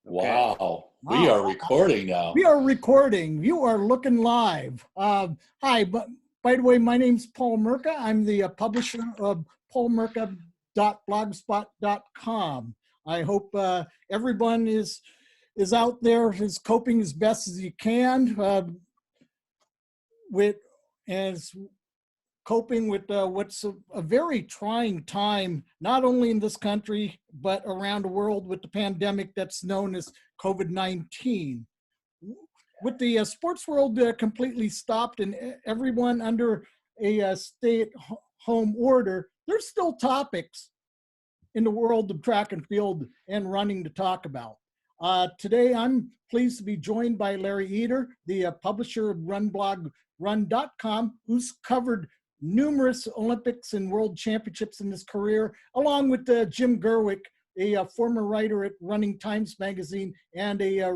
Okay. Wow. We Wow. are recording now. We are recording. You are looking live. Hi, but by the way, my name's Paul Merca. I'm the publisher of paulmerca.blogspot.com. I hope everyone is out there, is coping as best as you can with as coping with what's a very trying time, not only in this country, but around the world with the pandemic that's known as COVID-19. With the sports world completely stopped and everyone under a stay-at-home order, there's still topics in the world of track and field and running to talk about. Today, I'm pleased to be joined by Larry Eder, the publisher of RunBlogRun.com, who's covered numerous Olympics and world championships in his career, along with Jim Gerweck, a former writer at Running Times magazine and a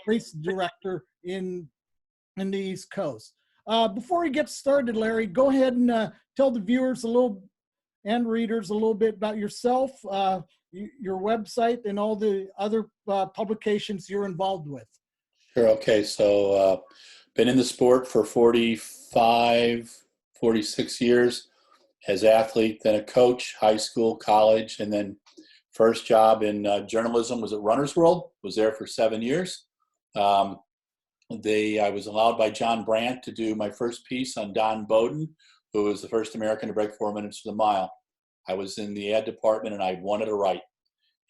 race director in the East Coast. Before we get started, Larry, go ahead and tell the viewers and readers a little bit about yourself, your website, and all the other publications you're involved with. Sure. Okay. So been in the sport for 46 years as athlete, then a coach, high school, college, and then first job in journalism was at Runner's World. Was there for 7 years. I was allowed by John Brandt to do my first piece on Don Bowden, who was the first American to break 4 minutes to the mile. I was in the ad department and I wanted to write.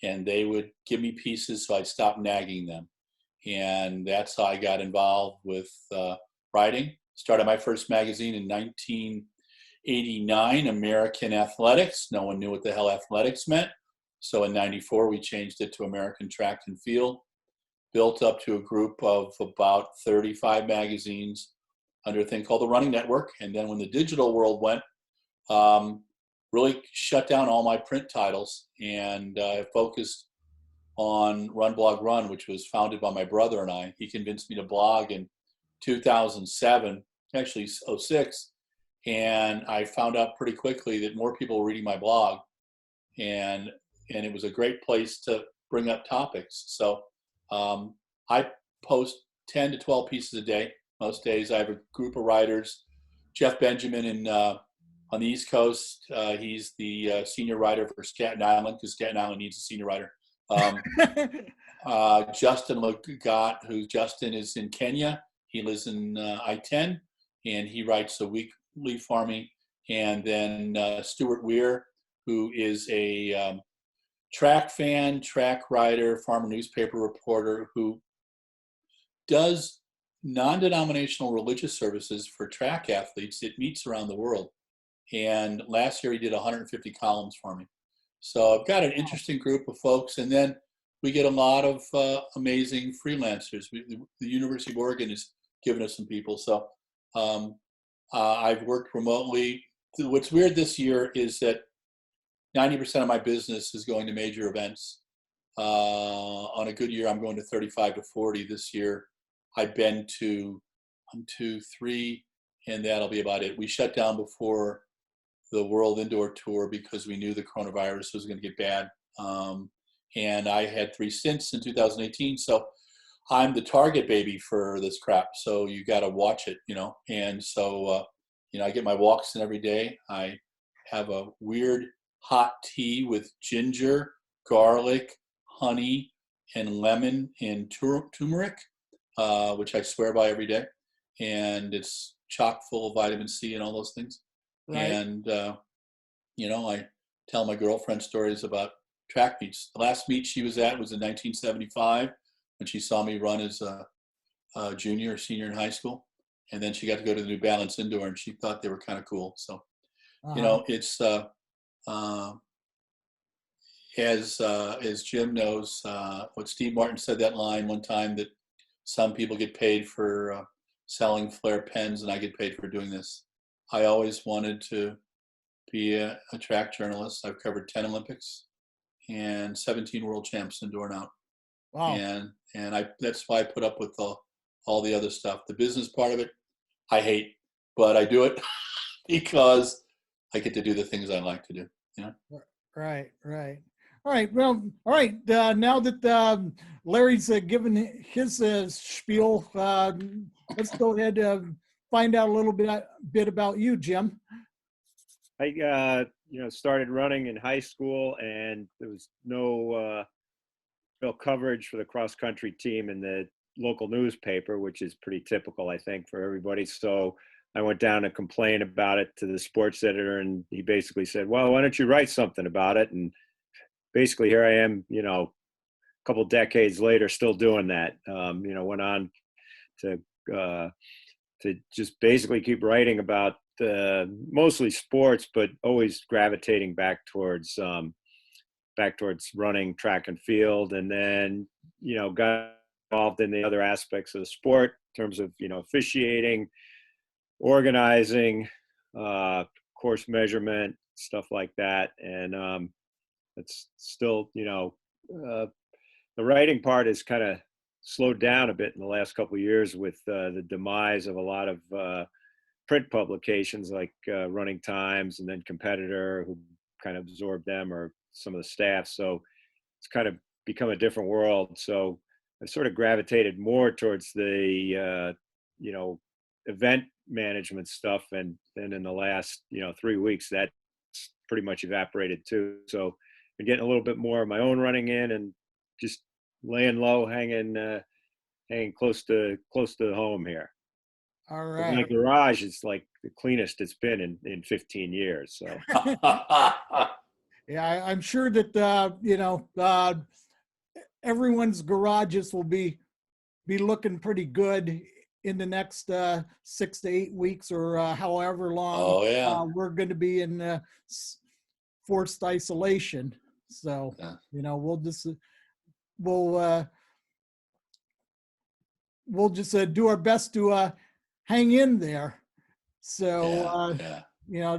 And they would give me pieces, so I'd stop nagging them. And that's how I got involved with writing. Started my first magazine in 1989, American Athletics. No one knew what the hell athletics meant. So in 94, we changed it to American Track and Field. Built up to a group of about 35 magazines under a thing called the Running Network. And then when the digital world went, really shut down all my print titles and focused on RunBlogRun, which was founded by my brother and I. He convinced me to blog in 2007, actually 06, and I found out pretty quickly that more people were reading my blog, and it was a great place to bring up topics. So I post 10 to 12 pieces a day. Most days I have a group of writers. Jeff Benjamin on the East Coast, he's the senior writer for Staten Island, because Staten Island needs a senior writer. Justin Legat, Justin is in Kenya. He lives in I-10, and he writes a weekly for me. And then Stuart Weir, who is a track fan, track writer, farmer newspaper reporter, who does non-denominational religious services for track athletes. It meets around the world. And last year he did 150 columns for me. So I've got an interesting group of folks. And then we get a lot of amazing freelancers. The University of Oregon has given us some people. So I've worked remotely. What's weird this year is that 90% of my business is going to major events. On a good year, I'm going to 35 to 40 this year. I've been to 1, 2, 3, and that'll be about it. We shut down before the World Indoor Tour because we knew the coronavirus was going to get bad. And I had 3 stints in 2018, so I'm the target baby for this crap. So you got to watch it, And so, I get my walks in every day. I have a weird hot tea with ginger, garlic, honey, and lemon and turmeric, which I swear by every day. And it's chock full of vitamin C and all those things. Right. And, I tell my girlfriend stories about track meets. The last meet she was at was in 1975 when she saw me run as a junior or senior in high school. And then she got to go to the New Balance Indoor, and she thought they were kind of cool. So, it's as Jim knows, what Steve Martin said that line one time, that some people get paid for selling Flair pens and I get paid for doing this. I always wanted to be a track journalist. I've covered 10 Olympics and 17 world champs indoor and out. Wow. And that's why I put up with all the other stuff. The business part of it, I hate, but I do it because I get to do the things I like to do. Right. All right. Well, all right. Now that Larry's given his spiel, let's go ahead and find out a little bit about you, Jim. I started running in high school, and there was no real coverage for the cross country team in the local newspaper, which is pretty typical, I think, for everybody. So I went down to complain about it to the sports editor, and he basically said, "Well, why don't you write something about it?" And basically, here I am, a couple decades later, still doing that. Went on to just basically keep writing about mostly sports, but always gravitating back towards running, track and field, and then got involved in the other aspects of the sport in terms of officiating, organizing, course measurement, stuff like that. And it's still the writing part is kind of slowed down a bit in the last couple of years with the demise of a lot of print publications like Running Times and then Competitor, who kind of absorbed them, or some of the staff. So it's kind of become a different world. So I sort of gravitated more towards the event management stuff, and then in the last 3 weeks that's pretty much evaporated too. So I'm getting a little bit more of my own running in, and just laying low, hanging close to home here. All My right. garage is like the cleanest it's been in 15 years. So Yeah, I'm sure that everyone's garages will be looking pretty good in the next 6 to 8 weeks, or however long Oh yeah. we're going to be in forced isolation. So Yeah. we'll just do our best to hang in there. So Yeah.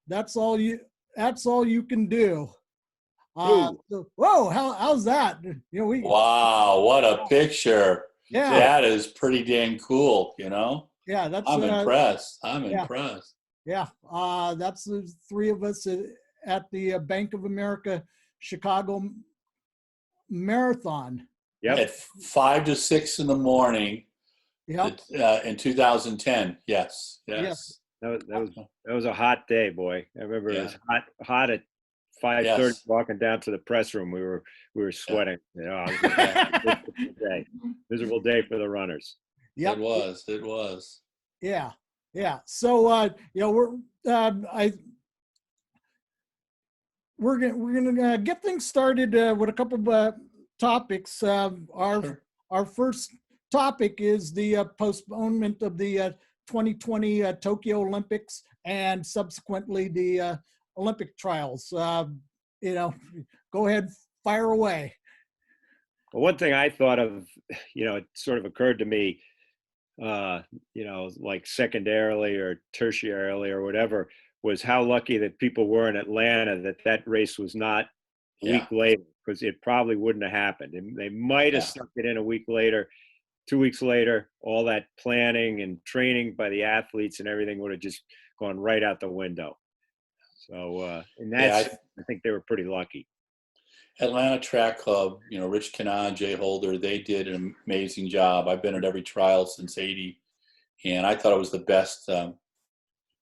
that's all you can do. Ooh. Whoa, how's that? Wow, what a picture. Yeah, That is pretty dang cool, yeah, that's I'm impressed. I'm yeah. impressed. Yeah, that's the three of us at the Bank of America Chicago Marathon. Yep. At 5 to 6 in the morning, Yep. in 2010. Yes. Yes. That was a hot day, boy. I remember it was hot at 5:30. Yes. Walking down to the press room, we were sweating. It was a miserable day for the runners. Yep. It was. Yeah. Yeah. So we're gonna get things started with a couple of topics. Our first topic is the postponement of the 2020 Tokyo Olympics, and subsequently the Olympic trials. Go ahead, fire away. Well, one thing I thought of, it sort of occurred to me, like secondarily or tertiarily or whatever, was how lucky that people were in Atlanta that race was not a week later, because it probably wouldn't have happened. And they might have stuck it in a week later, 2 weeks later. All that planning and training by the athletes and everything would have just gone right out the window. So, and that's, I think they were pretty lucky. Atlanta Track Club, Rich Cannon, Jay Holder, they did an amazing job. I've been at every trial since '80, and I thought it was the best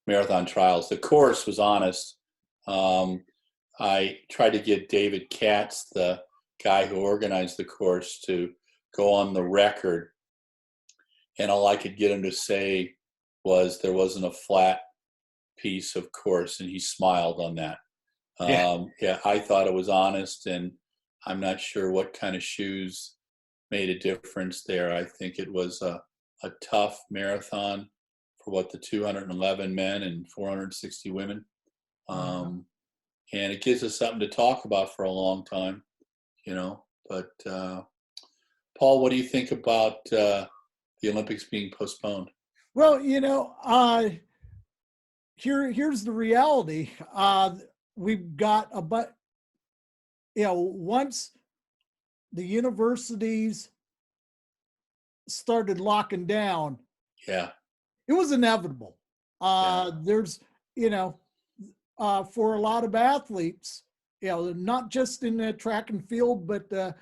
marathon trials. The course was honest. I tried to get David Katz, the guy who organized the course, to go on the record, and all I could get him to say was there wasn't a flat piece of course, and he smiled on that. I thought it was honest, and I'm not sure what kind of shoes made a difference there. I think it was a tough marathon for what, the 211 men and 460 women. And it gives us something to talk about for a long time, But Paul, what do you think about the Olympics being postponed? Well, here's the reality. We've got once the universities started locking down, it was inevitable. There's, for a lot of athletes, not just in track and field, but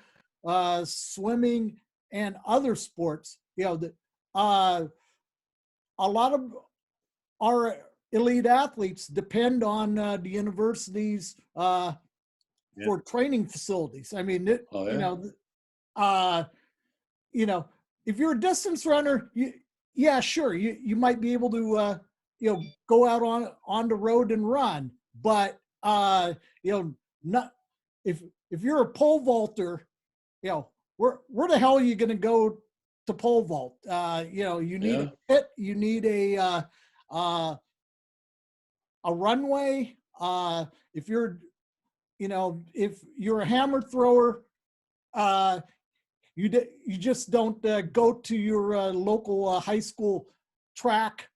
swimming and other sports. A lot of our elite athletes depend on the universities for training facilities. I mean, if you're a distance runner, sure, you might be able to go out on the road and run, but not if you're a pole vaulter, where the hell are you going to go to pole vault? You need a pit, you need a runway. If you're a hammer thrower, you just don't go to your local high school track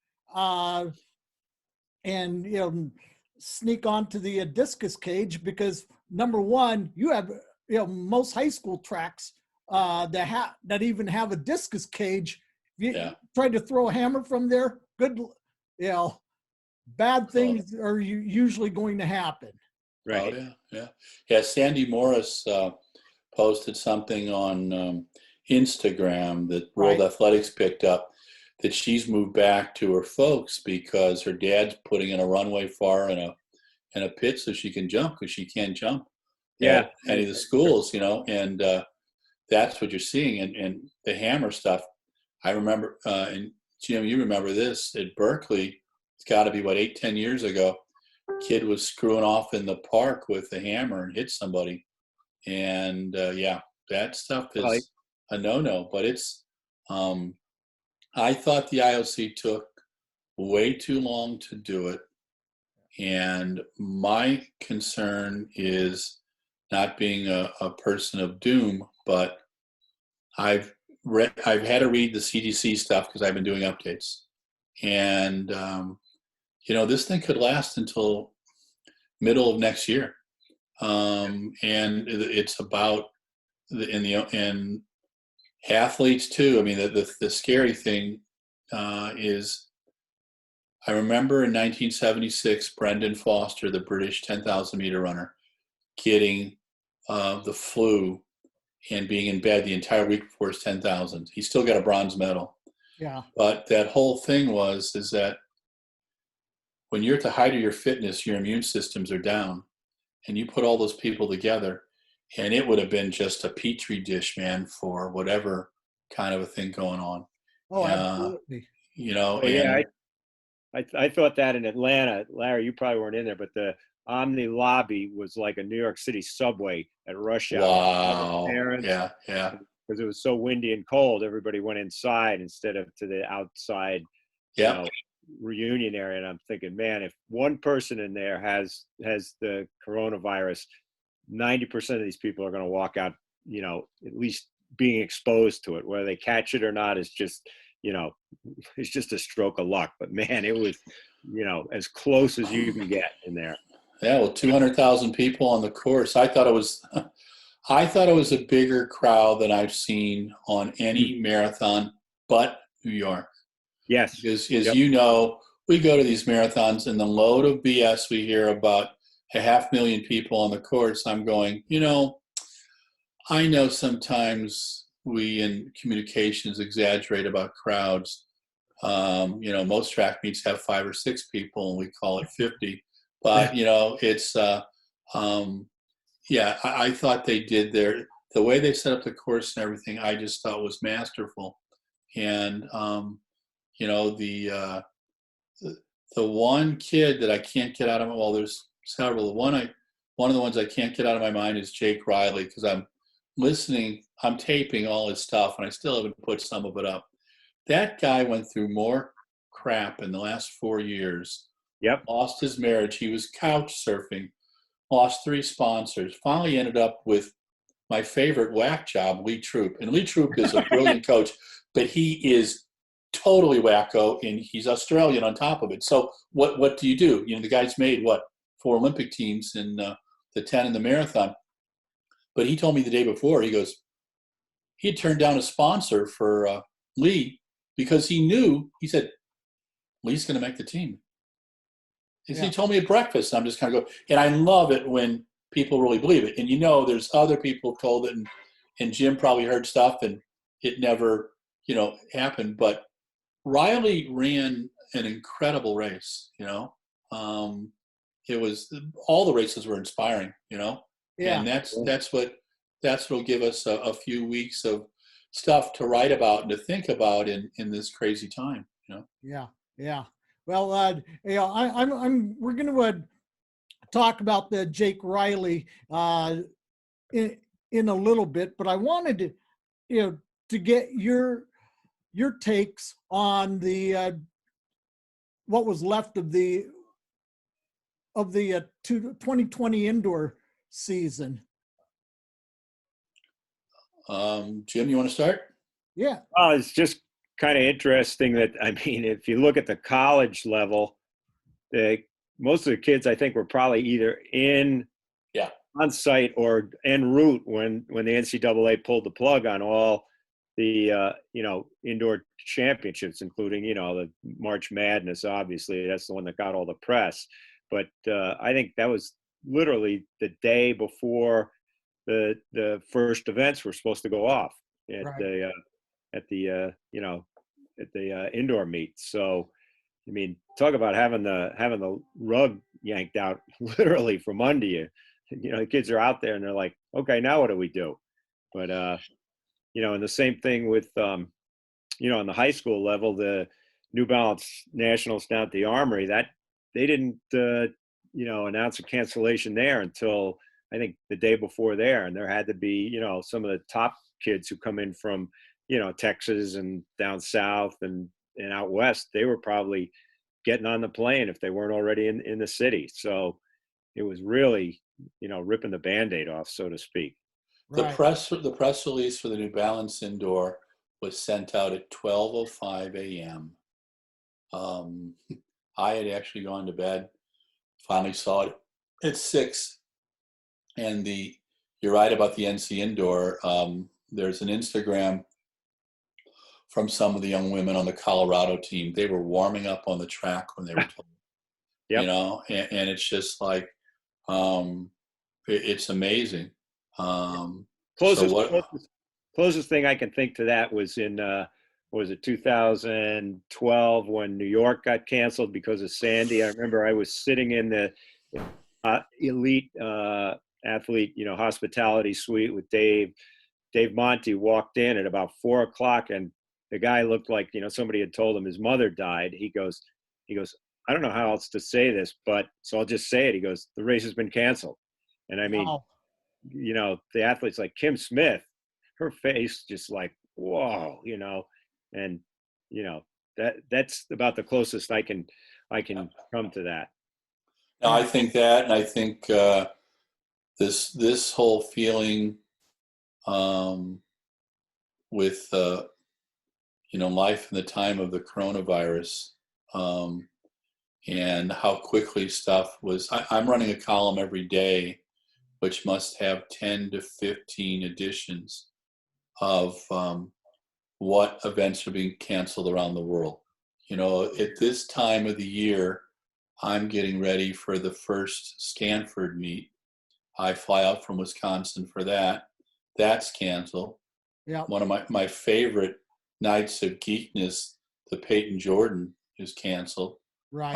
and sneak onto the discus cage, because number one, you have most high school tracks that even have a discus cage. If you try to throw a hammer from there, bad things are usually going to happen. Right. Yeah. Sandy Morris posted something on Instagram that World Athletics picked up, that she's moved back to her folks because her dad's putting in a runway for her and a pit so she can jump, because she can't jump at any of the schools, and that's what you're seeing. And the hammer stuff, I remember, and Jim, you remember this, at Berkeley, it's got to be, 8-10 years ago, kid was screwing off in the park with a hammer and hit somebody. And that stuff is a no-no, but it's, I thought the IOC took way too long to do it. And my concern is not being a person of doom, but I've had to read the CDC stuff because I've been doing updates. And, this thing could last until middle of next year. And it's about and athletes too. I mean, the scary thing is, I remember in 1976, Brendan Foster, the British 10,000 meter runner, getting the flu and being in bed the entire week before his 10,000. He still got a bronze medal. Yeah. But that whole thing is that when you're at the height of your fitness, your immune systems are down, and you put all those people together, and it would have been just a petri dish, man, for whatever kind of a thing going on. Oh, absolutely. I thought that in Atlanta, Larry, you probably weren't in there, but the Omni lobby was like a New York City subway at rush hour. Wow. Parents, yeah. Because it was so windy and cold, everybody went inside instead of to the outside reunion area. And I'm thinking, man, if one person in there has the coronavirus, 90% of these people are going to walk out, at least being exposed to it. Whether they catch it or not is just, it's just a stroke of luck. But man, it was, as close as you can get in there. Yeah, well, 200,000 people on the course. I thought it was a bigger crowd than I've seen on any marathon but New York. Yes. Because we go to these marathons, and the load of BS we hear about 500,000 people on the course, I'm going, I know sometimes we in communications exaggerate about crowds. Most track meets have 5 or 6 people, and we call it 50. But, it's, I thought they did the way they set up the course and everything, I just thought was masterful. And, the one kid that I can't get out of there's several. One of the ones I can't get out of my mind is Jake Riley, because I'm taping all his stuff, and I still haven't put some of it up. That guy went through more crap in the last 4 years. Yep. Lost his marriage. He was couch surfing. Lost 3 sponsors. Finally ended up with my favorite whack job, Lee Troop. And Lee Troop is a brilliant coach, but he is totally wacko, and he's Australian on top of it. So what do? The guy's made 4 Olympic teams in the 10 and the marathon. But he told me the day before, he goes, he had turned down a sponsor for Lee because he said, Lee's going to make the team. He told me at breakfast, and I'm just kind of going, and I love it when people really believe it. And you know, there's other people told it, and Jim probably heard stuff, and it never, you know, happened. But Riley ran an incredible race. You know, it was, all the races were inspiring. You know, Yeah. and that's what'll give us a few weeks of stuff to write about and to think about in this crazy time. You know. Yeah. Yeah. Well, you know, we're going to talk about the Jake Riley in a little bit, but I wanted to, you know, to get your takes on the what was left of the 2020 indoor season. Jim, you want to start? Yeah. It's just kind of interesting that, I mean, if you look at the college level, most of the kids, I think, were probably either on site or en route when the NCAA pulled the plug on all the you know, indoor championships, including, you know, the March Madness. Obviously, that's the one that got all the press. But I think that was literally the day before the first events were supposed to go off at Right. the you know, at the indoor meet. So, I mean, talk about having the rug yanked out literally from under you. You know, the kids are out there and they're like, okay, now what do we do? But you know, and the same thing with you know, on the high school level, the New Balance Nationals down at the Armory, that they didn't you know, announce a cancellation there until I think the day before there. And there had to be, you know, some of the top kids who come in from, you know, Texas and down south and out west, they were probably getting on the plane if they weren't already in the city. So it was really, you know, ripping the Band-Aid off, so to speak. The Right. press release for the New Balance indoor was sent out at 12:05 a.m. I had actually gone to bed, finally saw it at 6. And you're right about the NC indoor. There's an Instagram from some of the young women on the Colorado team. They were warming up on the track when they were told. Yep. You know, and it's just like, it's amazing. Closest thing I can think to that was in was it 2012 when New York got canceled because of Sandy. I remember I was sitting in the elite athlete, you know, hospitality suite with Dave Monte. Walked in at about 4 o'clock, and the guy looked like, you know, somebody had told him his mother died. He goes, I don't know how else to say this, but so I'll just say it. He goes, the race has been canceled. And I mean, Wow. you know, the athletes like Kim Smith, her face just like, whoa, you know, and, you know, that's about the closest I can come to that. No, I think that, and I think this whole feeling with you know, life in the time of the coronavirus, and how quickly stuff was. I'm running a column every day, which must have 10 to 15 editions of what events are being canceled around the world. You know, at this time of the year, I'm getting ready for the first Stanford meet. I fly out from Wisconsin for that. That's canceled. Yeah. One of my favorite nights of geekness, the Peyton Jordan, is canceled. Right.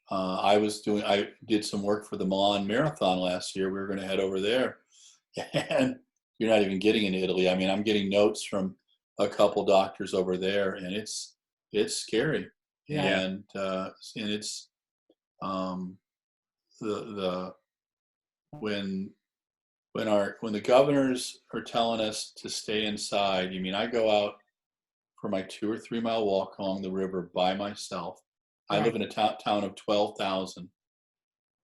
I did some work for the Milan Marathon last year. We were going to head over there, and you're not even getting in Italy. I mean, I'm getting notes from a couple doctors over there, and it's scary. Yeah. And it's the when the governors are telling us to stay inside. I mean, I go out for my 2 or 3 mile walk along the river by myself. I live in a town of 12,000,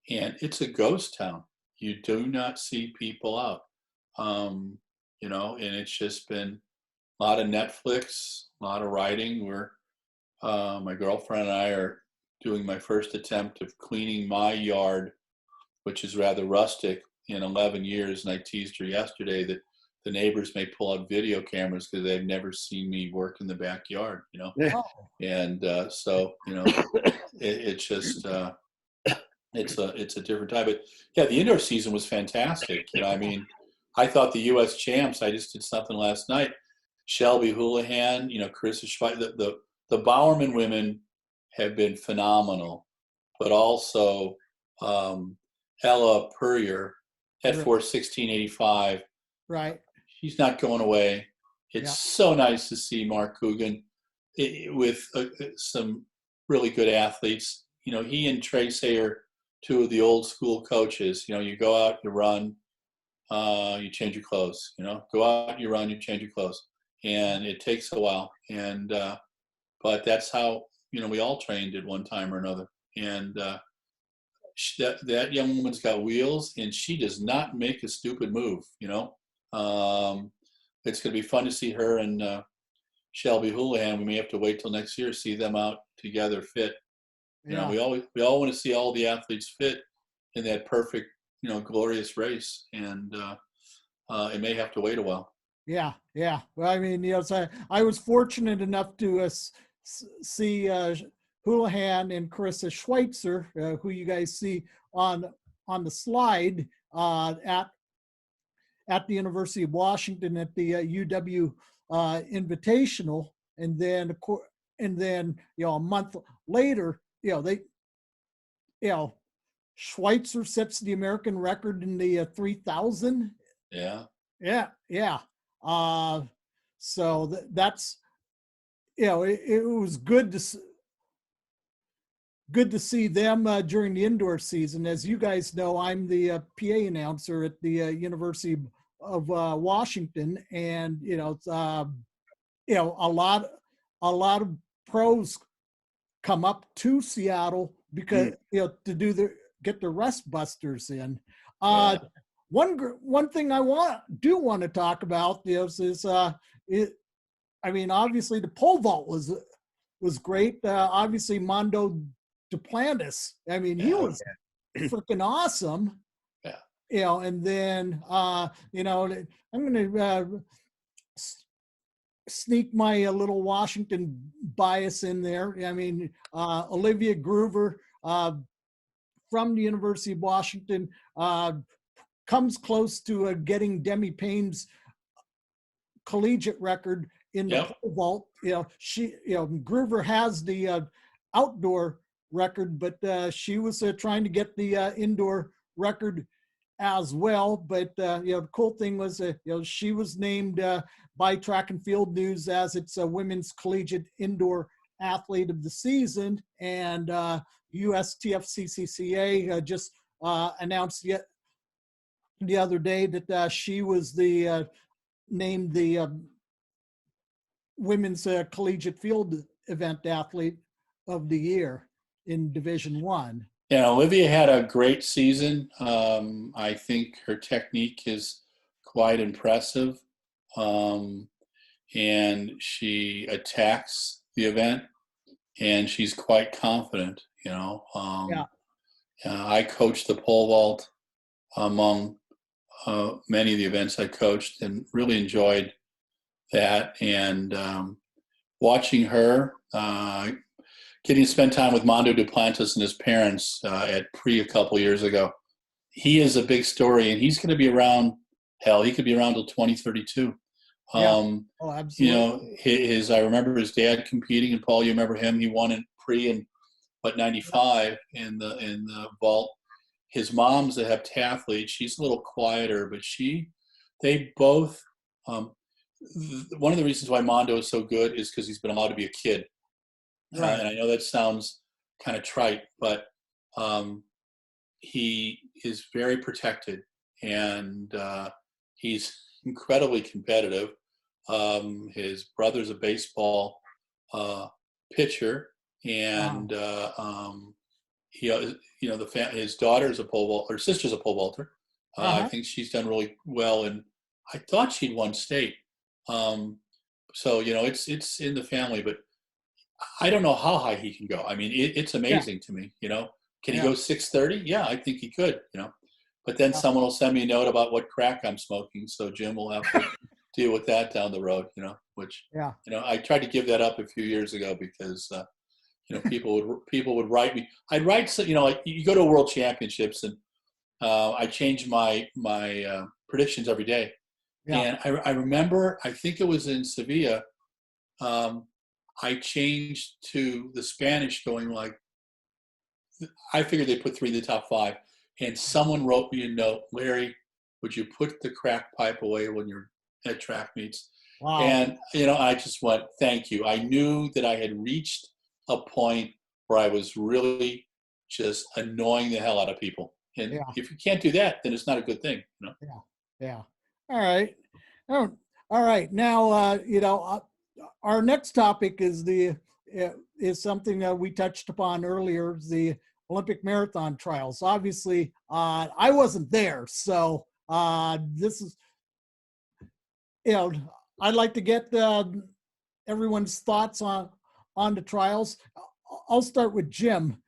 and it's a ghost town. You do not see people out, you know, and it's just been a lot of Netflix, a lot of writing. My girlfriend and I are doing my first attempt of cleaning my yard, which is rather rustic, in 11 years. And I teased her yesterday that the neighbors may pull out video cameras because they've never seen me work in the backyard, you know. Oh. And so, you know, it's just, it's a different type. But yeah, the indoor season was fantastic. You know, I mean, I thought the U.S. champs. I just did something last night. Shelby Houlihan, you know, Carissa Schweitzer, the Bowerman women have been phenomenal, but also Ella Purrier at Right. 4:16.85. Right. She's not going away. It's Yeah. so nice to see Mark Coogan with some really good athletes. You know, he and Tracy are two of the old school coaches. You know, you go out, you run, you change your clothes. You know, go out, you run, you change your clothes, and it takes a while. And but that's how, you know, we all trained at one time or another. And that young woman's got wheels, and she does not make a stupid move. You know, it's going to be fun to see her and Shelby Houlihan. We may have to wait till next year to see them out together fit. You know, we all want to see all the athletes fit in that perfect, you know, glorious race, and it may have to wait a while. Yeah. Yeah. Well, I mean, you know, so I was fortunate enough to see Houlihan and Carissa Schweitzer, who you guys see on the slide at the University of Washington at the UW Invitational, and then you know, a month later, you know, Schweitzer sets the American record in the 3,000. Yeah. Yeah. So that's, you know, it was good to see them during the indoor season. As you guys know, I'm the PA announcer at the University of Washington, and you know, it's, you know, a lot of pros come up to Seattle because you know, to get the rest busters in. Yeah. One thing I want to talk about is I mean, obviously the pole vault was great. Obviously Mondo Duplantis. I mean, he was freaking awesome. Yeah. You know, and then you know, I'm gonna sneak my little Washington bias in there. I mean, Olivia Groover from the University of Washington comes close to getting Demi Payne's collegiate record in the pole vault. You know, Groover has the outdoor record, but she was trying to get the indoor record as well. But you know, the cool thing was you know, she was named by Track and Field News as its women's collegiate indoor athlete of the season, and USTFCCCA just announced the other day that she was named the women's collegiate field event athlete of the year in Division I. Yeah, Olivia had a great season. I think her technique is quite impressive, and she attacks the event, and she's quite confident. You know, I coached the pole vault among many of the events I coached, and really enjoyed that. And watching her, getting to spend time with Mondo Duplantis and his parents at Pre a couple years ago. He is a big story, and he's going to be around. Hell, he could be around till 2032. Oh, absolutely. You know, I remember his dad competing, and Paul, you remember him? He won in Pre in '95 in the vault. His mom's a heptathlete. She's a little quieter, but they both. One of the reasons why Mondo is so good is because he's been allowed to be a kid. Right. And I know that sounds kind of trite, but he is very protected, and he's incredibly competitive. His brother's a baseball pitcher, and he, you know, his daughter's a pole vault, or sister's a pole vaulter. I think she's done really well, and I thought she'd won state. So you know, it's in the family, but I don't know how high he can go. I mean, it's amazing to me. You know, can he go 630? Yeah, I think he could. You know, but then someone will send me a note about what crack I'm smoking, so Jim will have to deal with that down the road. You know, which you know, I tried to give that up a few years ago because People would write me. I'd write, like you go to World Championships, and I change my predictions every day. Yeah. And I remember, I think it was in Sevilla, I changed to the Spanish, going like, I figured they put 3 in the top 5, and someone wrote me a note, Larry, would you put the crack pipe away when you're at track meets? Wow. And I just went, thank you. I knew that I had reached a point where I was really just annoying the hell out of people. And Yeah. if you can't do that, then it's not a good thing. Yeah. All right. Oh, all right. Now, our next topic is something that we touched upon earlier, the Olympic marathon trials. Obviously, I wasn't there, so this is, I'd like to get everyone's thoughts on the trials. I'll start with Jim.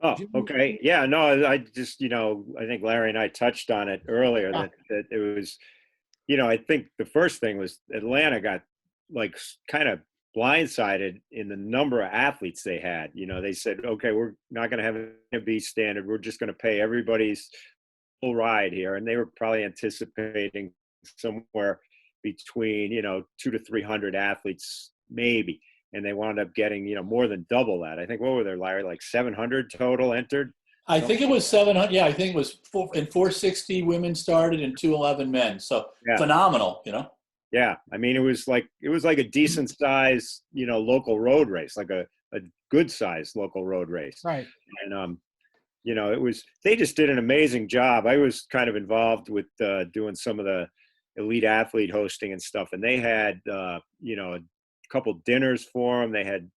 Oh, okay. Yeah, no, I just, I think Larry and I touched on it earlier, that it was, I think the first thing was Atlanta got like kind of blindsided in the number of athletes they had. They said, okay, we're not going to have a B standard. We're just going to pay everybody's full ride here. And they were probably anticipating somewhere between, 200 to 300 athletes, maybe. And they wound up getting, more than double that. I think, what were there, Larry, like 700 total entered? I think it was 700. Yeah, I think it was 460 women started and 211 men. So phenomenal, Yeah, I mean, it was like a decent size, local road race, like a good size local road race. Right. And they just did an amazing job. I was kind of involved with doing some of the elite athlete hosting and stuff, and they had a couple dinners for them. They had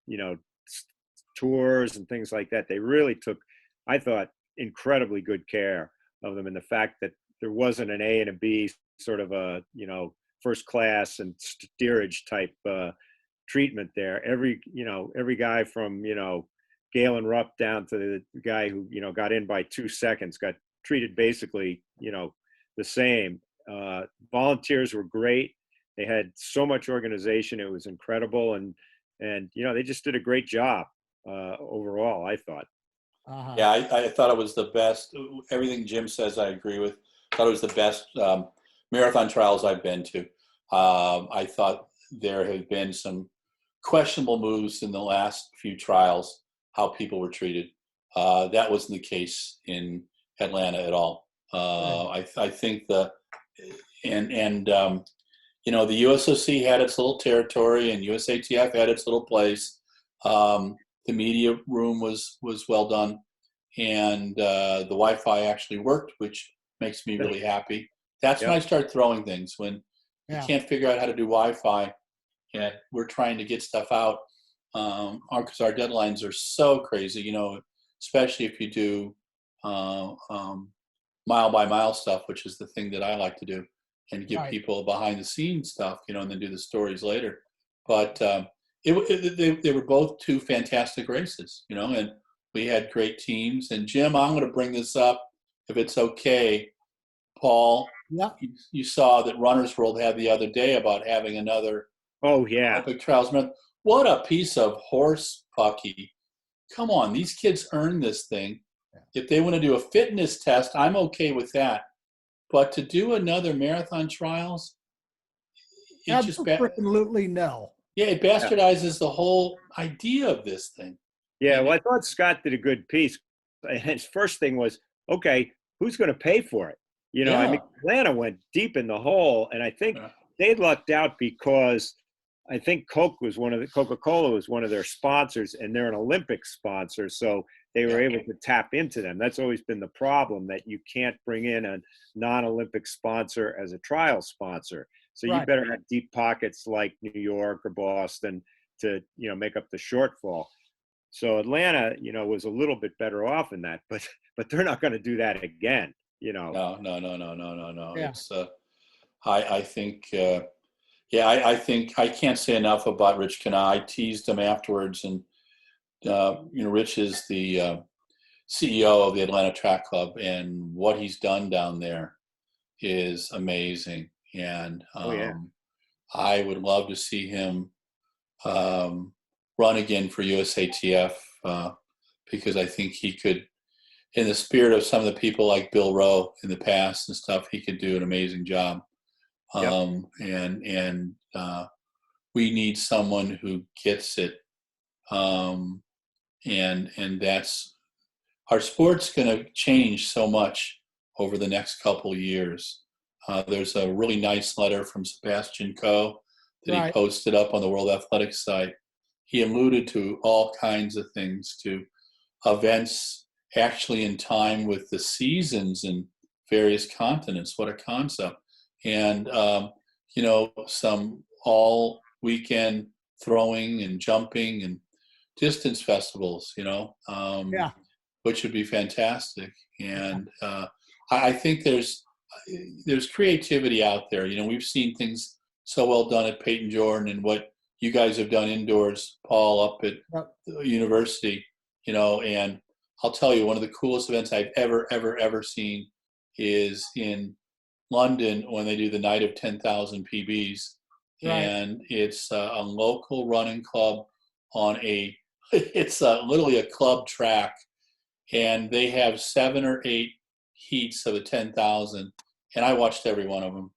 tours and things like that. They really took, I thought, incredibly good care of them, and the fact that there wasn't an A and a B sort of a first class and steerage type treatment there. Every guy from Galen Rupp down to the guy who got in by 2 seconds got treated basically the same. Volunteers were great. They had so much organization. It was incredible. And they just did a great job overall, I thought. Uh-huh. Yeah, I thought it was the best. Everything Jim says, I agree with. I thought it was the best marathon trials I've been to. I thought there had been some questionable moves in the last few trials, how people were treated. That wasn't the case in Atlanta at all. I think the USOC had its little territory, and USATF had its little place. The media room was well done, and the Wi-Fi actually worked, which makes me really happy. That's when I start throwing things, when you can't figure out how to do Wi-Fi, and we're trying to get stuff out because our deadlines are so crazy, especially if you do mile by mile stuff, which is the thing that I like to do, and give people behind the scenes stuff, and then do the stories later. But they were both 2 fantastic races, and we had great teams. And Jim, I'm going to bring this up if it's okay. Paul, you saw that Runner's World had the other day about having another Olympic trials. What a piece of horse pucky. Come on, these kids earned this thing. If they want to do a fitness test, I'm okay with that. But to do another marathon trials, absolutely no. Yeah, it bastardizes the whole idea of this thing. Yeah, well, I thought Scott did a good piece. His first thing was, okay, who's going to pay for it? I mean, Atlanta went deep in the hole, and I think they lucked out because I think Coca-Cola was one of their sponsors, and they're an Olympic sponsor, so they were able to tap into them. That's always been the problem, that you can't bring in a non-Olympic sponsor as a trial sponsor. So you better have deep pockets like New York or Boston to, make up the shortfall. So Atlanta, was a little bit better off in that, but they're not going to do that again, No. Yeah. It's, I think, I think I can't say enough about Rich Kenna. I teased him afterwards, and Rich is the CEO of the Atlanta Track Club, and what he's done down there is amazing. And I would love to see him run again for USATF because I think he could, in the spirit of some of the people like Bill Rowe in the past and stuff, he could do an amazing job. Yep. And we need someone who gets it. And that's, our sport's going to change so much over the next couple of years. There's a really nice letter from Sebastian Coe that he posted up on the World Athletics site. He alluded to all kinds of things, to events actually in time with the seasons in various continents. What a concept. And, some all weekend throwing and jumping and distance festivals, which would be fantastic. And I think there's creativity out there. We've seen things so well done at Peyton Jordan, and what you guys have done indoors, Paul, up at the university, and I'll tell you, one of the coolest events I've ever seen is in London when they do the Night of 10,000 PBs. And it's a local running club on it's literally a club track, and they have 7 or 8 heats of the 10,000, and I watched every one of them.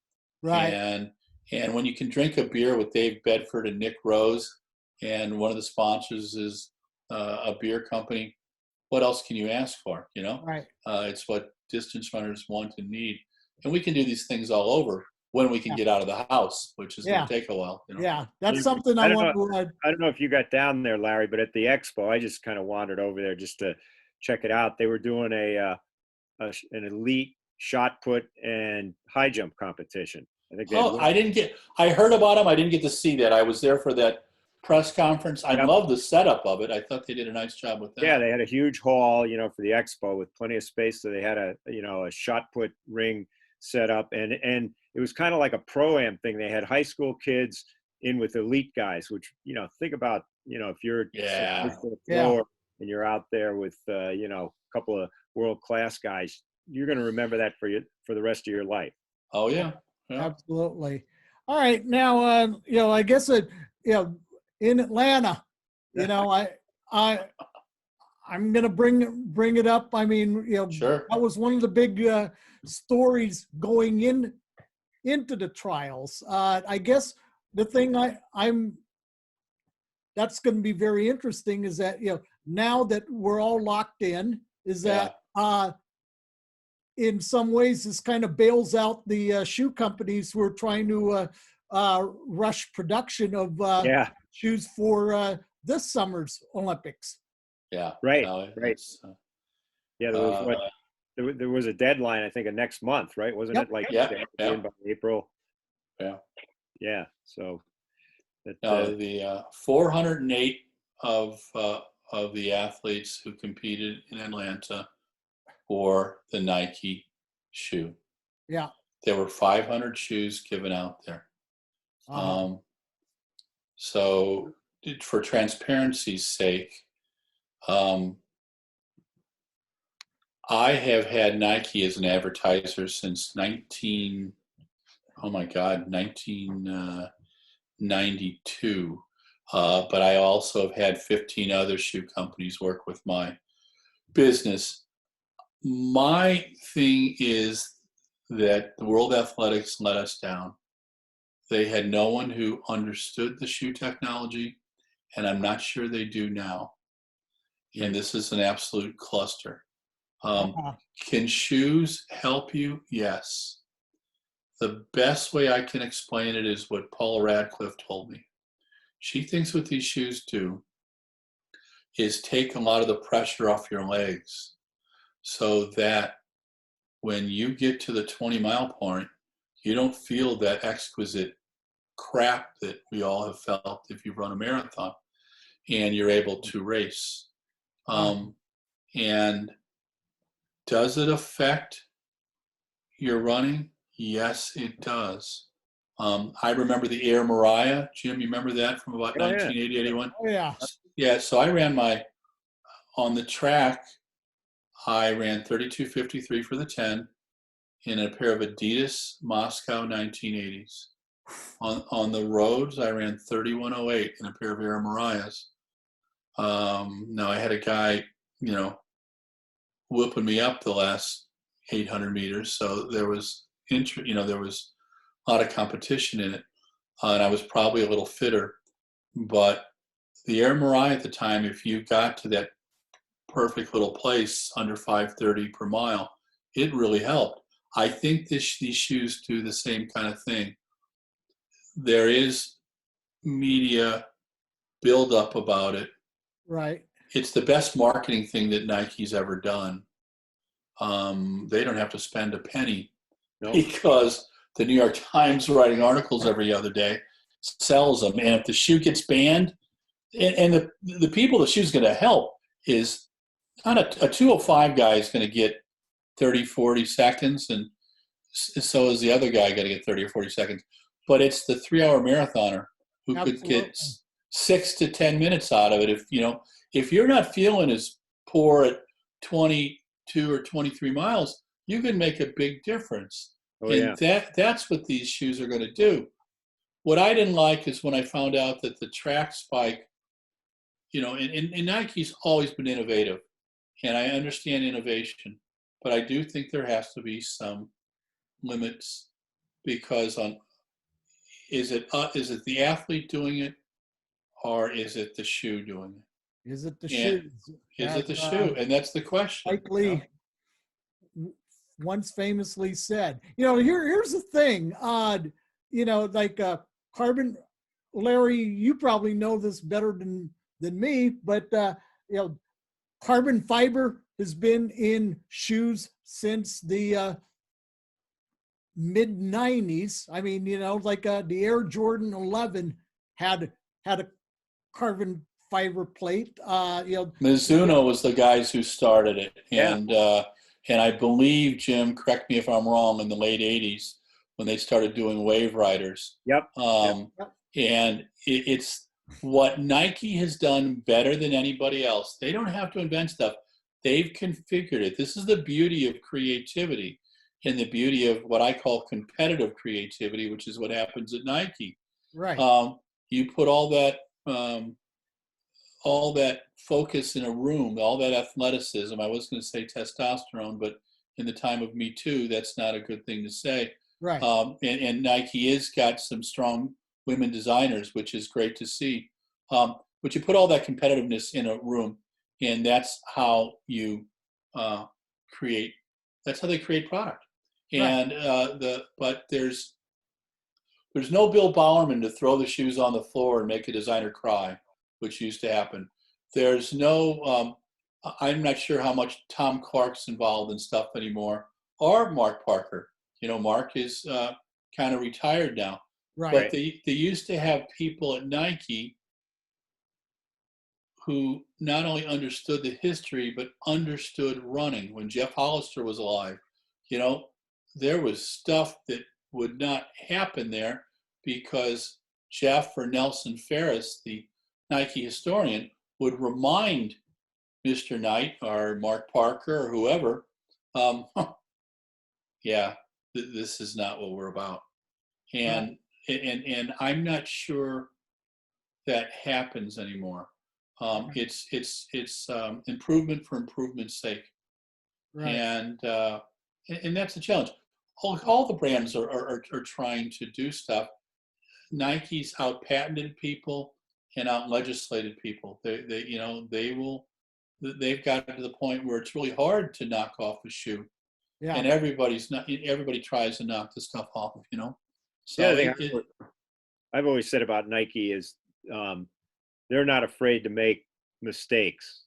And when you can drink a beer with Dave Bedford and Nick Rose, and one of the sponsors is a beer company, what else can you ask for? It's what distance runners want and need, and we can do these things all over when we can get out of the house, which is going to take a while. Yeah, that's something I want to. I don't know if you got down there, Larry, but at the expo, I just kind of wandered over there just to check it out. They were doing an elite shot put and high jump competition. I think. I heard about them. I didn't get to see that. I was there for that press conference. I love the setup of it. I thought they did a nice job with that. Yeah, they had a huge hall, for the expo with plenty of space. So they had a shot put ring set up, and it was kind of like a pro-am thing. They had high school kids in with elite guys, which, think about, if you're and you're out there with, a couple of world-class guys, you're going to remember that for the rest of your life. Oh, yeah. Absolutely. All right. Now, I guess, in Atlanta, I'm going to bring it up. I mean, sure. That was one of the big stories going into the trials. I guess the thing that's going to be very interesting is that, now that we're all locked in, is that in some ways this kind of bails out the shoe companies who are trying to rush production of shoes for this summer's Olympics. Yeah. Right. There was a deadline, I think, of next month, right? Wasn't it like by April? Yeah. Yeah. So the 408 of the athletes who competed in Atlanta wore the Nike shoe. Yeah. There were 500 shoes given out there. So for transparency's sake, I have had Nike as an advertiser since 1992. But I also have had 15 other shoe companies work with my business. My thing is that the World Athletics let us down. They had no one who understood the shoe technology, and I'm not sure they do now. And this is an absolute cluster. Can shoes help you? Yes. The best way I can explain it is what Paula Radcliffe told me. She thinks what these shoes do is take a lot of the pressure off your legs so that when you get to the 20-mile point, you don't feel that exquisite crap that we all have felt if you run a marathon, and you're able to race. And does it affect your running? Yes, it does. I remember the Air Mariah. Jim, you remember that from about 1980, 81? Oh, yeah. Yeah, so I ran on the track, I ran 32:53 for the 10 in a pair of Adidas Moscow 1980s. On the roads, I ran 31:08 in a pair of Air Mariahs. Now I had a guy, whooping me up the last 800 meters, so there was there was a lot of competition in it, and I was probably a little fitter. But the Air Mirai at the time, if you got to that perfect little place under 5:30 per mile, it really helped. I think these shoes do the same kind of thing. There is media buildup about it. Right. It's the best marketing thing that Nike's ever done. They don't have to spend a penny because the New York Times, writing articles every other day, sells them. And if the shoe gets banned, and the people the shoe's going to help is not a 205 guy is going to get 30, 40 seconds, and so is the other guy going to get 30 or 40 seconds. But it's the 3-hour marathoner who could get 6 to 10 minutes out of it. If you're not feeling as poor at 22 or 23 miles, you can make a big difference. That's what these shoes are going to do. What I didn't like is when I found out that the track spike, and Nike's always been innovative, and I understand innovation, but I do think there has to be some limits, because is it the athlete doing it, or is it the shoe doing it? Is it the shoe? Is it the shoe? And that's the question. Likely once famously said, here's the thing, carbon, Larry, you probably know this better than me, but carbon fiber has been in shoes since the mid 90s. I mean, the Air Jordan 11 had a carbon fiber plate. Mizuno was the guys who started it, and I believe, Jim, correct me if I'm wrong, in the late 80s when they started doing Wave Riders. And it's what Nike has done better than anybody else. They don't have to invent stuff. They've configured it. This is the beauty of creativity and the beauty of what I call competitive creativity, which is what happens at Nike. Right. You put all that focus in a room, all that athleticism. I was going to say testosterone, but in the time of Me Too, that's not a good thing to say. Right. And Nike has got some strong women designers, which is great to see. But you put all that competitiveness in a room, and that's how you create. That's how they create product. And but there's no Bill Bowerman to throw the shoes on the floor and make a designer cry, which used to happen. There's no. I'm not sure how much Tom Clark's involved in stuff anymore, or Mark Parker. Mark is kind of retired now. Right. But they used to have people at Nike who not only understood the history, but understood running. When Jeff Hollister was alive, there was stuff that would not happen there because Jeff or Nelson Ferris, the Nike historian, would remind Mr. Knight or Mark Parker or whoever, this is not what we're about. And I'm not sure that happens anymore. It's improvement for improvement's sake. Right. And that's a challenge. All the brands are trying to do stuff. Nike's out-patented people and out-legislated people. They've got to the point where it's really hard to knock off a shoe. Yeah. And everybody tries to knock the stuff off, So I've always said about Nike is they're not afraid to make mistakes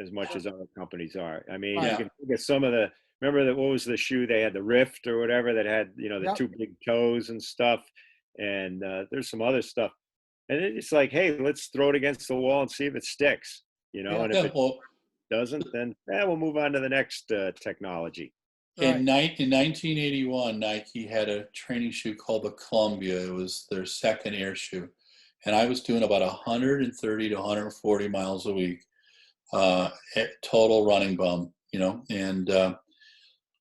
as much as other companies are. I mean, you can look at some of what was the shoe they had, the Rift or whatever, that had, the two big toes and stuff. And there's some other stuff. And it's like, hey, let's throw it against the wall and see if it sticks, and if it doesn't, then we'll move on to the next technology. In 1981, Nike had a training shoe called the Columbia. It was their second air shoe. And I was doing about 130 to 140 miles a week, total running bum, and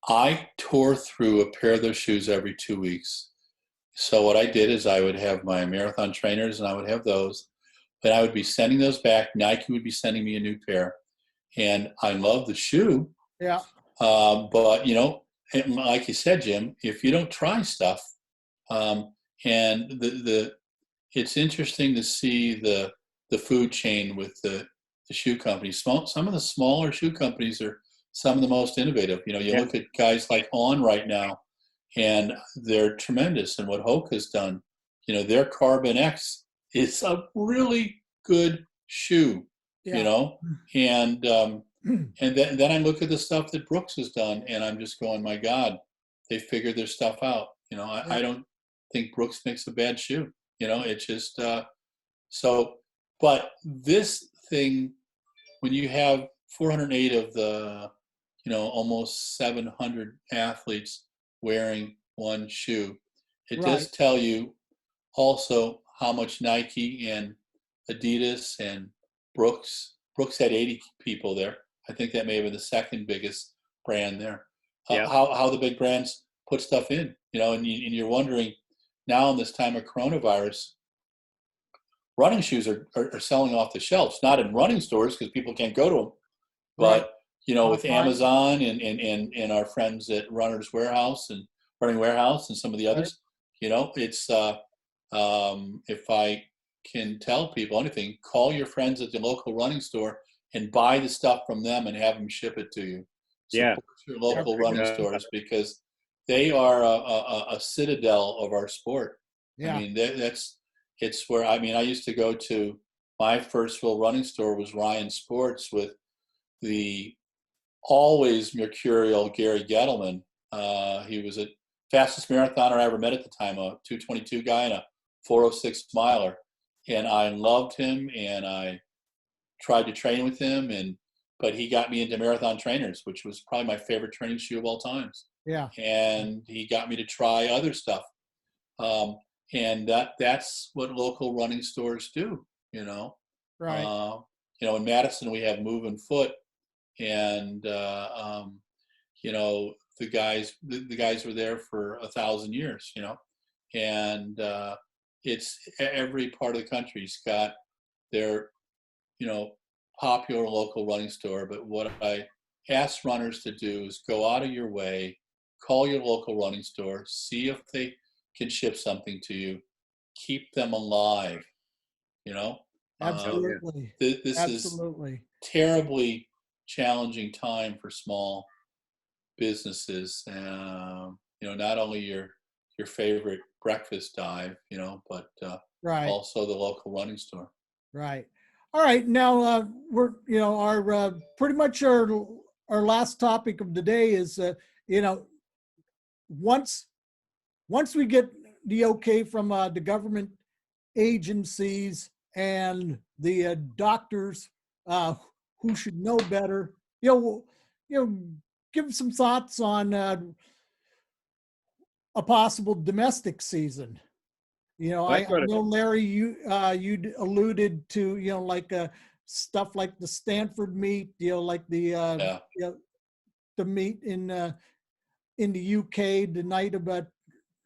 I tore through a pair of those shoes every 2 weeks. So what I did is I would have my marathon trainers, and I would have those. but I would be sending those back. Nike would be sending me a new pair, and I love the shoe. Yeah. But like you said, Jim, if you don't try stuff, and it's interesting to see the food chain with the shoe companies. Some of the smaller shoe companies are some of the most innovative. You look at guys like On right now, and they're tremendous. And what Hoke has done, their Carbon X is a really good shoe. Yeah. And then I look at the stuff that Brooks has done, and I'm just going, my God, they figured their stuff out. I don't think Brooks makes a bad shoe. It's just so. But this thing, when you have 408 of the, almost 700 athletes wearing one shoe, it does tell you also how much Nike and Adidas and Brooks had 80 people there. I think that may have been the second biggest brand there. How the big brands put stuff in, and you're wondering now in this time of coronavirus, running shoes are selling off the shelves, not in running stores because people can't go to them, but with Amazon and our friends at Runner's Warehouse and Running Warehouse and some of the others, it's if I can tell people anything, call your friends at the local running store and buy the stuff from them and have them ship it to you. Support your local running stores because they are a citadel of our sport. I mean, it's where, I used to go to, my first real running store was Ryan Sports with the always mercurial Gary Gettleman. He was a fastest marathoner I ever met at the time, a 2:22 guy and a 4:06 miler. And I loved him, and I tried to train with him, but he got me into Marathon Trainers, which was probably my favorite training shoe of all times. Yeah. And he got me to try other stuff. And that's what local running stores do, Right. In Madison, we have Move and Foot, and, the guys were there for 1,000 years, and it's every part of the country's got their, popular local running store. But what I ask runners to do is go out of your way, call your local running store, see if they can ship something to you, keep them alive, Absolutely. This Absolutely. is terribly challenging time for small businesses. Not only your favorite breakfast dive, but also the local running store. Right. All right. Now we're, our pretty much our last topic of the day is, once we get the okay from the government agencies and the doctors who should know better, give some thoughts on a possible domestic season. I know, Larry, you alluded to, like stuff like the Stanford meet, like the meet in the UK tonight about,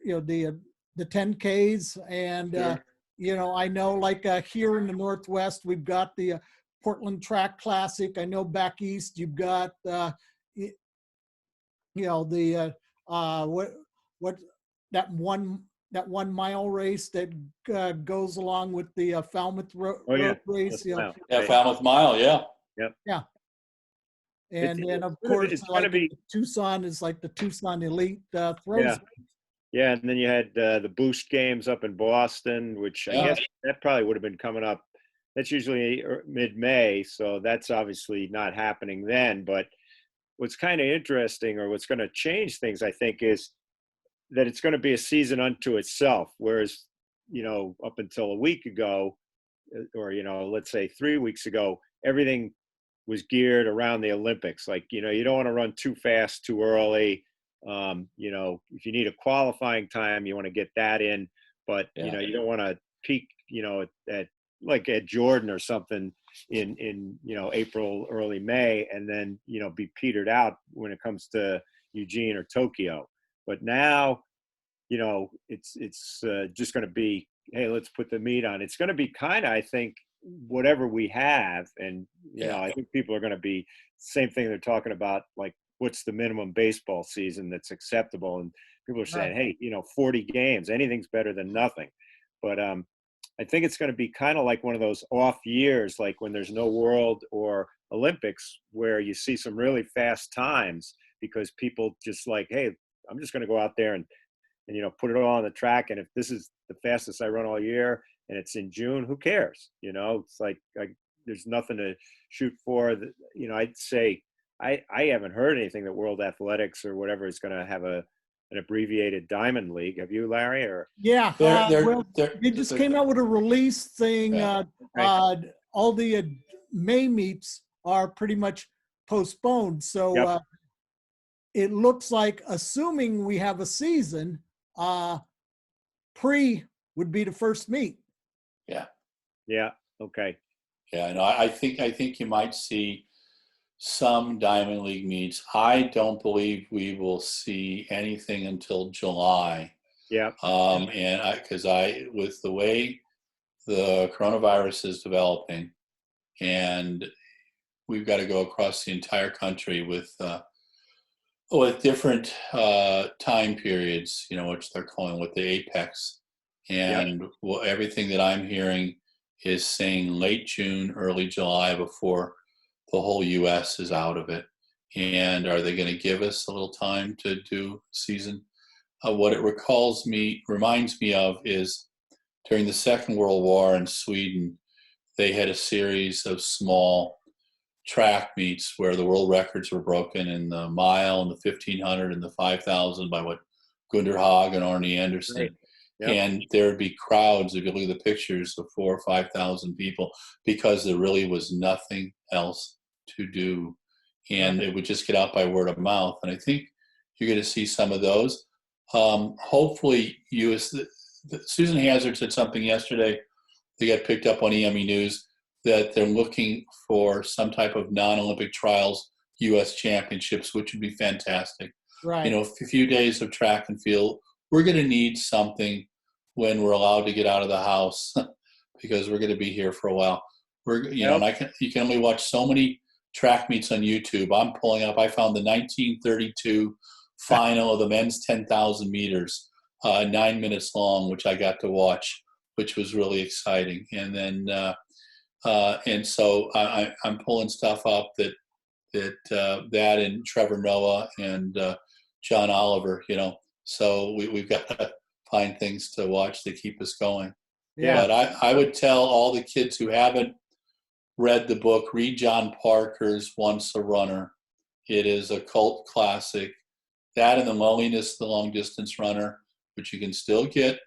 the 10Ks. And, I know like here in the Northwest, we've got the Portland Track Classic. I know back east, you've got, the what that one mile race that goes along with the Falmouth Road race. Falmouth Mile, yeah. Yeah. And then of course, it's like Tucson is like the Tucson Elite throws. Yeah, and then you had the Boost Games up in Boston, which I guess that probably would have been coming up. That's usually mid-May, so that's obviously not happening then. But what's kind of interesting, or what's going to change things, I think, is that it's going to be a season unto itself. Whereas, up until a week ago, or, let's say 3 weeks ago, everything was geared around the Olympics. Like, you don't want to run too fast, too early. If you need a qualifying time, you want to get that in, but you don't want to peak, at like at Jordan or something in April, early May, and then, be petered out when it comes to Eugene or Tokyo. But now, it's just going to be, hey, let's put the meat on. It's going to be kind of, I think, whatever we have. And, Yeah. I think people are going to be same thing they're talking about, like, what's the minimum baseball season that's acceptable? And people are saying, Right. hey, 40 games, anything's better than nothing. But I think it's going to be kind of like one of those off years, like when there's no World or Olympics, where you see some really fast times because people just like, hey, I'm just going to go out there and put it all on the track. And if this is the fastest I run all year and it's in June, who cares? It's like there's nothing to shoot for. I'd say I haven't heard anything that World Athletics or whatever is going to have an abbreviated Diamond League. Have you, Larry? Or Yeah. They're, Well, they're, they just they're, came out with a release saying yeah. all the May meets are pretty much postponed. So Yep. it looks like, assuming we have a season, pre would be the first meet. Yeah. Yeah. Okay. Yeah. No, I think you might see some Diamond League meets. I don't believe we will see anything until July. Yeah. And because with the way the coronavirus is developing, and we've got to go across the entire country with different time periods, which they're calling with the apex, and everything that I'm hearing is saying late June, early July before the whole U.S. is out of it. And are they going to give us a little time to do season? What it reminds me of is during the Second World War in Sweden, they had a series of small track meets where the world records were broken in the mile and the 1500 and the 5000 by Gunder Haag and Arnie Anderson. Right. Yep. And there would be crowds, if you look at the pictures, of 4,000 or 5,000 people, because there really was nothing else to do. And it would just get out by word of mouth. And I think you're going to see some of those. Hopefully, Susan Hazard said something yesterday. They got picked up on EME News that they're looking for some type of non-Olympic trials U.S. championships, which would be fantastic. Right. A few days of track and field. We're going to need something when we're allowed to get out of the house because we're going to be here for a while. And you can only watch so many track meets on YouTube. I'm pulling up. I found the 1932 final of the men's 10,000 meters, 9 minutes long, which I got to watch, which was really exciting. And then, and so I'm pulling stuff up that and Trevor Noah and John Oliver, So we've got to find things to watch to keep us going. Yeah. But I would tell all the kids who haven't read the book, read John Parker's Once a Runner. It is a cult classic. That and The Loneliness of the Long Distance Runner, which you can still get.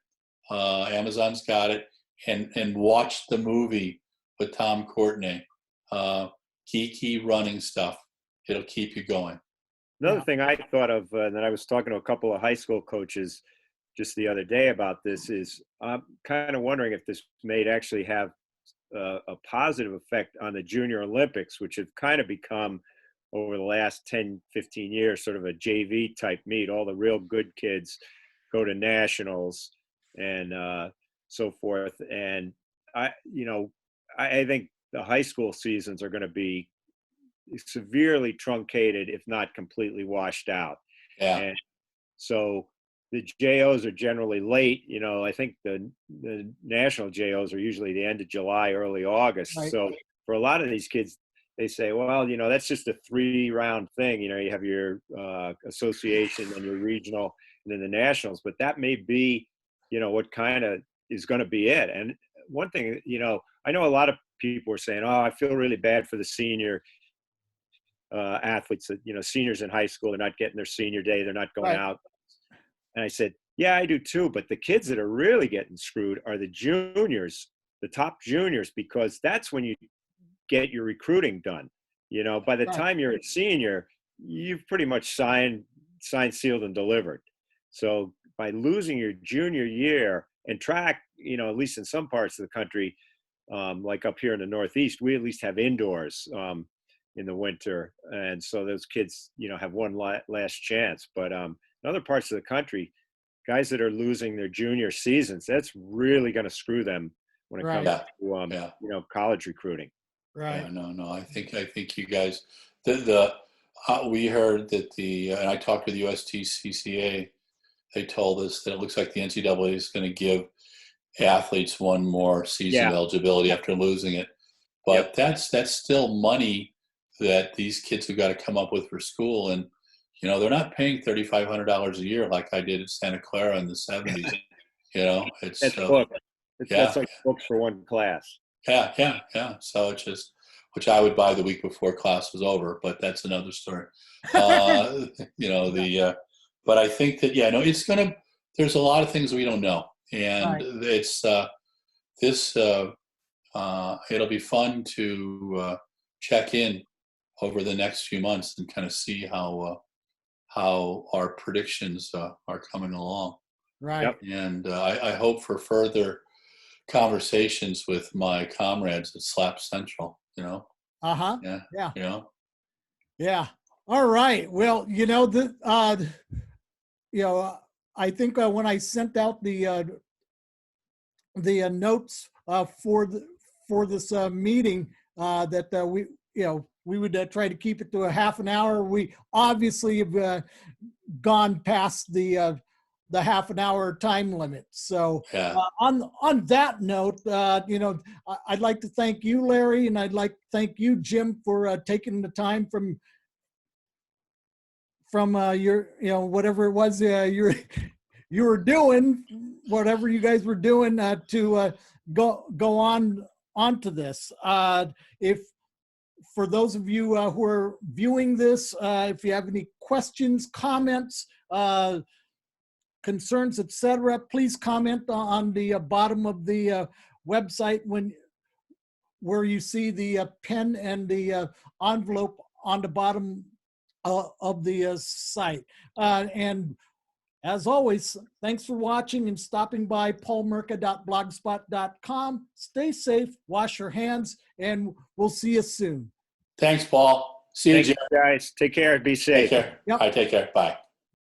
Amazon's got it. And watch the movie with Tom Courtenay. Geeky running stuff. It'll keep you going. Another thing I thought of, and then I was talking to a couple of high school coaches just the other day about this, is I'm kind of wondering if this may actually have a positive effect on the Junior Olympics, which have kind of become, over the last 10, 15 years, sort of a JV type meet. All the real good kids go to nationals and so forth. And I think the high school seasons are going to be severely truncated, if not completely washed out. Yeah. And so the JOs are generally late. I think the national JOs are usually the end of July, early August. Right. So for a lot of these kids, they say, well, that's just a 3-round thing. You have your association and your regional and then the nationals, but that may be, what kind of is going to be it. And one thing, I know a lot of people are saying, oh, I feel really bad for the senior athletes that, seniors in high school, they're not getting their senior day. They're not going out. And I said, yeah, I do too. But the kids that are really getting screwed are the juniors, the top juniors, because that's when you get your recruiting done. By the time you're a senior, you've pretty much signed, sealed, and delivered. So by losing your junior year and track, at least in some parts of the country, like up here in the Northeast, we at least have indoors in the winter. And so those kids, have one last chance. But in other parts of the country, guys that are losing their junior seasons, that's really going to screw them when it Right. comes Yeah. to Yeah. college recruiting. Right. Yeah, no. I think you guys, we heard that and I talked to the USTCCA. They told us that it looks like the NCAA is going to give athletes one more season of Yeah. eligibility after losing it. But that's still money that these kids have got to come up with for school, and they're not paying $3,500 a year like I did at Santa Clara in the '70s. It's That's books. That's yeah, like books for one class. yeah. So it's just, which I would buy the week before class was over, but that's another story. But I think that it's gonna. There's a lot of things we don't know, and Right. it's this. It'll be fun to check in over the next few months and kind of see how our predictions are coming along. Right. Yep. And I hope for further conversations with my comrades at Slap Central. Uh-huh. Yeah. Yeah. Yeah. All right. Well, I think when I sent out the notes for this meeting, that we would try to keep it to a half an hour. We obviously have gone past the half an hour time limit. So Yeah. on that note, I'd like to thank you, Larry, and I'd like to thank you, Jim, for taking the time from your whatever it was you were doing, whatever you guys were doing to go onto this. If for those of you who are viewing this, if you have any questions, comments, concerns, etc., please comment on the bottom of the website where you see the pen and the envelope on the bottom of the site. And as always, thanks for watching and stopping by paulmerca.blogspot.com. Stay safe, wash your hands, and we'll see you soon. Thanks, Paul. See you, Jim. Guys. Take care. Be safe. Take care. Yep. Take care. Bye.